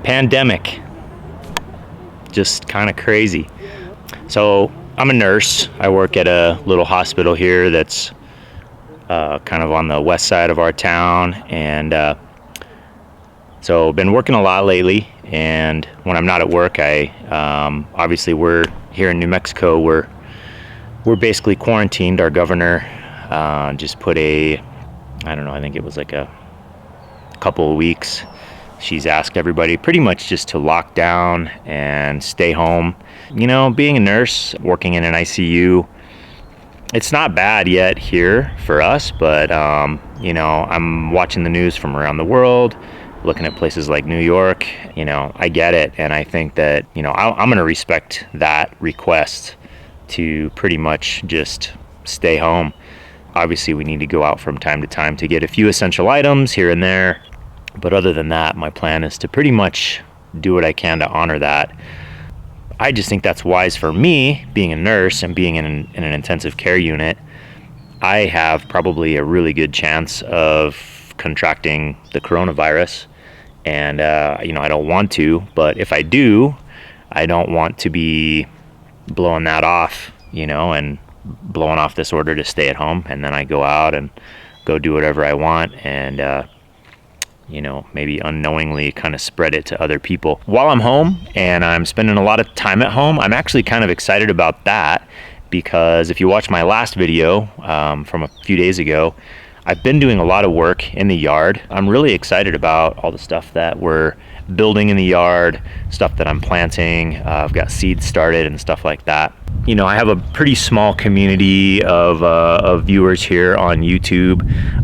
Pandemic. Just kind of crazy. So I'm a nurse. I work at a little hospital here that's kind of on the west side of our town, and so been working a lot lately. And when I'm not at work, I obviously we're here in New Mexico. We're basically quarantined. Our governor just put I don't know, I think it was like a couple of weeks. She's asked everybody pretty much just to lock down and stay home. You know, being a nurse, working in an ICU, it's not bad yet here for us, but, you know, I'm watching the news from around the world, looking at places like New York. You know, I get it. And I think that, you know, I'm going to respect that request to pretty much just stay home. Obviously, we need to go out from time to time to get a few essential items here and there. But other than that, my plan is to pretty much do what I can to honor that. I just think that's wise for me, being a nurse and being in an intensive care unit. I have probably a really good chance of contracting the coronavirus. And, you know, I don't want to, but if I do, I don't want to be blowing that off, you know, and blowing off this order to stay at home. And then I go out and go do whatever I want and, you know, maybe unknowingly kind of spread it to other people. While I'm home and I'm spending a lot of time at home, I'm actually kind of excited about that, because if you watch my last video from a few days ago, I've been doing a lot of work in the yard. I'm really excited about all the stuff that we're building in the yard, stuff that I'm planting. I've got seeds started and stuff like that. You know, I have a pretty small community of viewers here on YouTube,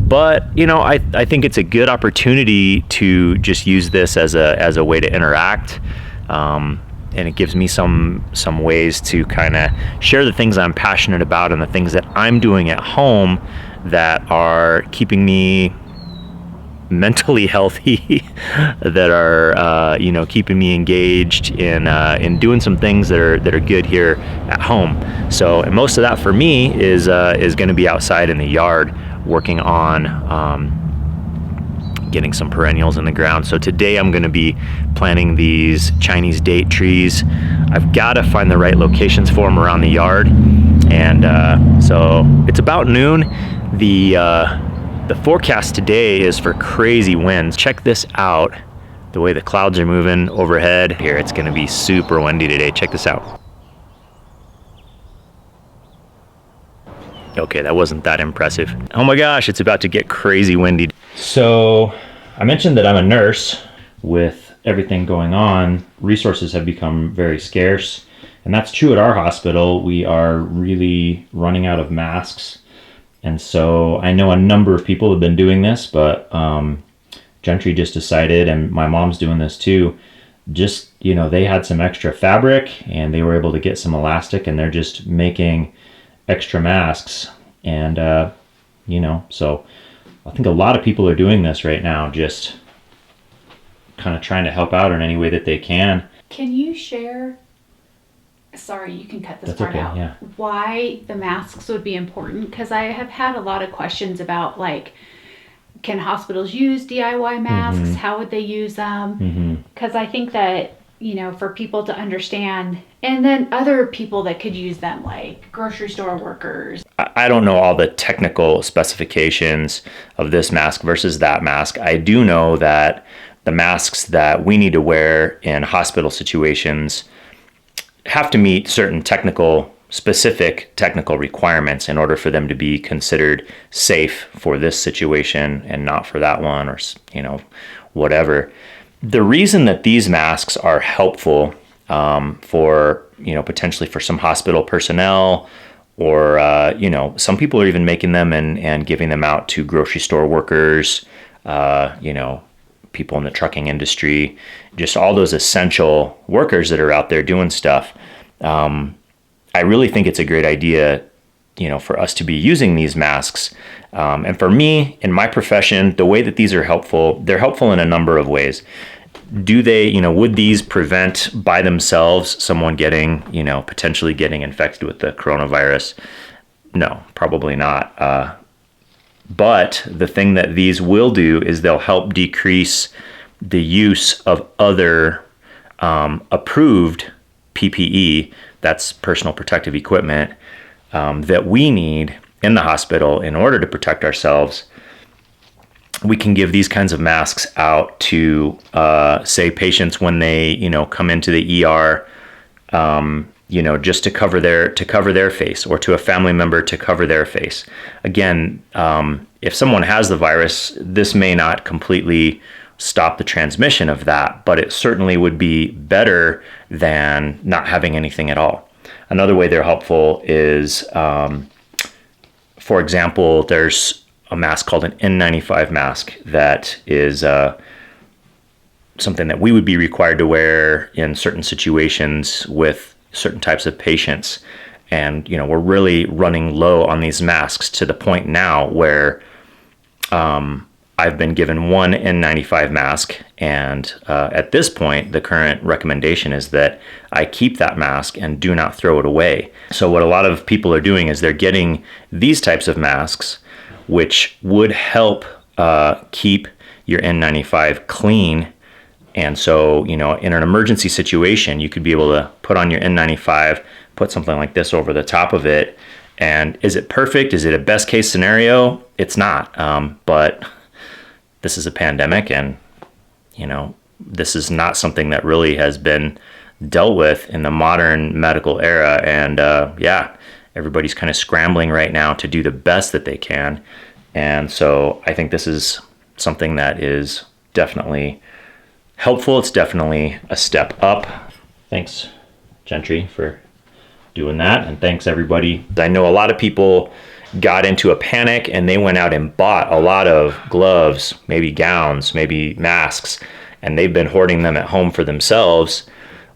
but you know, I think it's a good opportunity to just use this as a way to interact, and it gives me some ways to kind of share the things I'm passionate about and the things that I'm doing at home that are keeping me mentally healthy, that are you know, keeping me engaged in doing some things that are good here at home. So, and most of that for me is going to be outside in the yard, working on getting some perennials in the ground. So today I'm going to be planting these Chinese date trees. I've got to find the right locations for them around the yard, and so it's about noon. The forecast today is for crazy winds. Check this out, the way the clouds are moving overhead. Here, it's gonna be super windy today. Check this out. Okay, that wasn't that impressive. Oh my gosh, it's about to get crazy windy. So, I mentioned that I'm a nurse. With everything going on, resources have become very scarce. And that's true at our hospital. We are really running out of masks. And so I know a number of people have been doing this, but Gentry just decided, and my mom's doing this too, just, you know, they had some extra fabric and they were able to get some elastic, and they're just making extra masks. And, you know, so I think a lot of people are doing this right now, just kind of trying to help out in any way that they can. Can you share... Sorry, you can cut this That's part okay, out. yeah. Why the masks would be important? Because I have had a lot of questions about, like, can hospitals use DIY masks? Mm-hmm. How would they use them? Because I think that, you know, for people to understand, and then other people that could use them, like grocery store workers. I don't know all the technical specifications of this mask versus that mask. I do know that the masks that we need to wear in hospital situations have to meet certain specific technical requirements in order for them to be considered safe for this situation and not for that one, or, you know, whatever. The reason that these masks are helpful for, you know, potentially for some hospital personnel, or, you know, some people are even making them and giving them out to grocery store workers, you know, people in the trucking industry, just all those essential workers that are out there doing stuff. I really think it's a great idea, you know, for us to be using these masks. And for me, in my profession, the way that these are helpful, they're helpful in a number of ways. Do they, you know, would these prevent by themselves someone getting, you know, potentially getting infected with the coronavirus? No, probably not. But the thing that these will do is they'll help decrease the use of other approved PPE, that's personal protective equipment, that we need in the hospital in order to protect ourselves. We can give these kinds of masks out to, say, patients when they, come into the ER, just to cover their face, or to a family member to cover their face. Again, if someone has the virus, this may not completely stop the transmission of that, but it certainly would be better than not having anything at all. Another way they're helpful is, for example, there's a mask called an N95 mask that is something that we would be required to wear in certain situations with certain types of patients. And, we're really running low on these masks to the point now where I've been given one N95 mask. And at this point, the current recommendation is that I keep that mask and do not throw it away. So what a lot of people are doing is they're getting these types of masks, which would help keep your N95 clean. And so, in an emergency situation, you could be able to put on your N95, put something like this over the top of it. And is it perfect? Is it a best case scenario? It's not. But this is a pandemic, and, this is not something that really has been dealt with in the modern medical era. And everybody's kind of scrambling right now to do the best that they can. And so I think this is something that is definitely helpful. It's definitely a step up. Thanks, Gentry, for doing that. And thanks, everybody. I know a lot of people got into a panic and they went out and bought a lot of gloves, maybe gowns, maybe masks, and they've been hoarding them at home for themselves,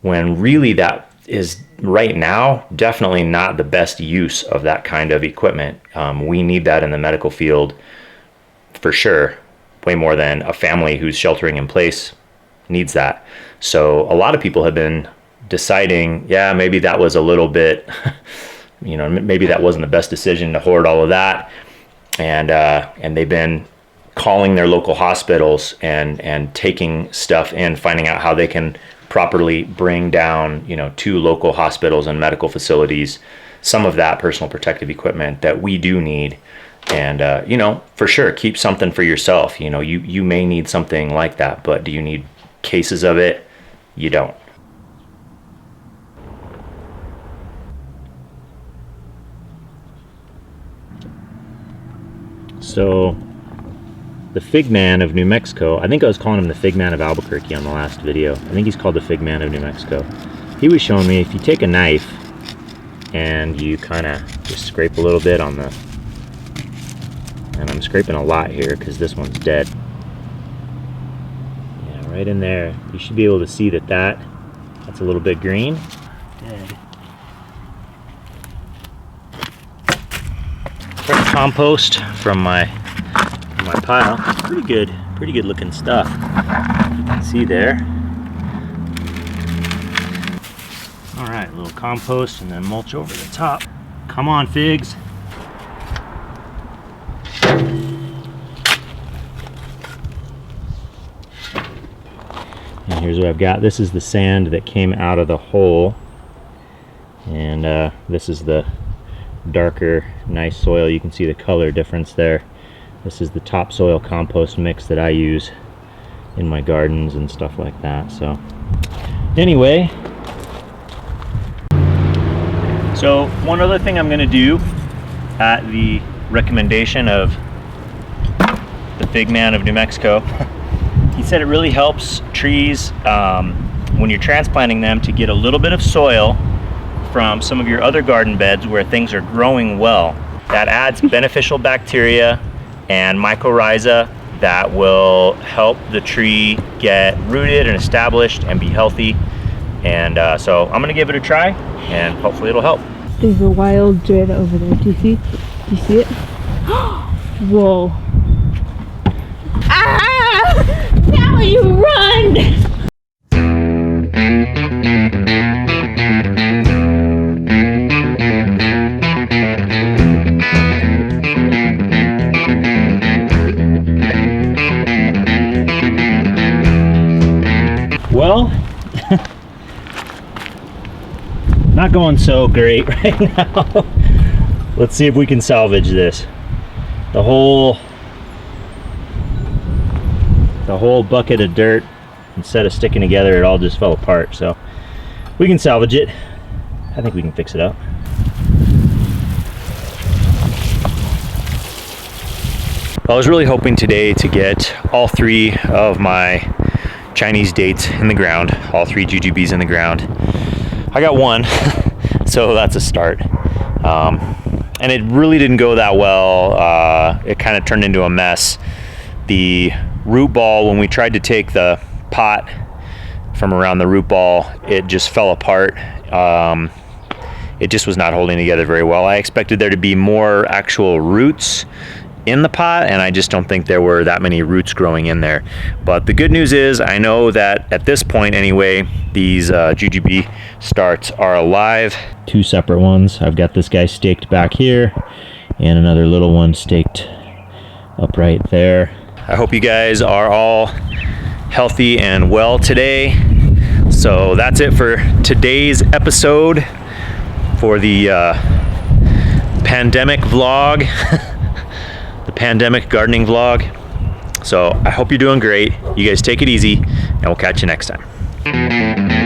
when really that is right now definitely not the best use of that kind of equipment. We need that in the medical field for sure, way more than a family who's sheltering in place needs that. So a lot of people have been deciding, maybe that was a little bit, maybe that wasn't the best decision to hoard all of that. And they've been calling their local hospitals and taking stuff in, finding out how they can properly bring down, to local hospitals and medical facilities some of that personal protective equipment that we do need. And, for sure, keep something for yourself. You may need something like that, but do you need cases of it? You don't. So the Fig Man of New Mexico, I think I was calling him the Fig Man of Albuquerque on the last video. I think he's called the Fig Man of New Mexico. He was showing me if you take a knife and you kind of just scrape a little bit on the, and I'm scraping a lot here because this one's dead. Yeah, right in there. You should be able to see that's a little bit green. Dead. Fresh compost from my pile. Pretty good looking stuff. You can see there. All right, a little compost and then mulch over the top. Come on, figs. And here's what I've got. This is the sand that came out of the hole, and this is the darker, nice soil. You can see the color difference there. This is the topsoil compost mix that I use in my gardens and stuff like that. So anyway, so one other thing I'm going to do at the recommendation of the Fig Man of New Mexico, he said it really helps trees when you're transplanting them to get a little bit of soil from some of your other garden beds where things are growing well. That adds beneficial bacteria and mycorrhiza that will help the tree get rooted and established and be healthy. And so I'm gonna give it a try and hopefully it'll help. There's a wild dread over there. Do you see? Do you see it? Whoa. Ah! Now you run! Well, not going so great right now. Let's see if we can salvage this. The whole bucket of dirt, instead of sticking together, it all just fell apart. So we can salvage it. I think we can fix it up. I was really hoping today to get all 3 of my Chinese dates in the ground, all 3 jujubes in the ground. I got 1, so that's a start. And it really didn't go that well. It kind of turned into a mess. The root ball, when we tried to take the pot from around the root ball, it just fell apart. It just was not holding together very well. I expected there to be more actual roots in the pot, and I just don't think there were that many roots growing in there. But the good news is I know that at this point anyway, these jujube starts are alive. 2 separate ones. I've got this guy staked back here and another little one staked up right there. I hope you guys are all healthy and well today. So that's it for today's episode for the pandemic vlog. The pandemic gardening vlog. So I hope you're doing great. You guys take it easy, and we'll catch you next time.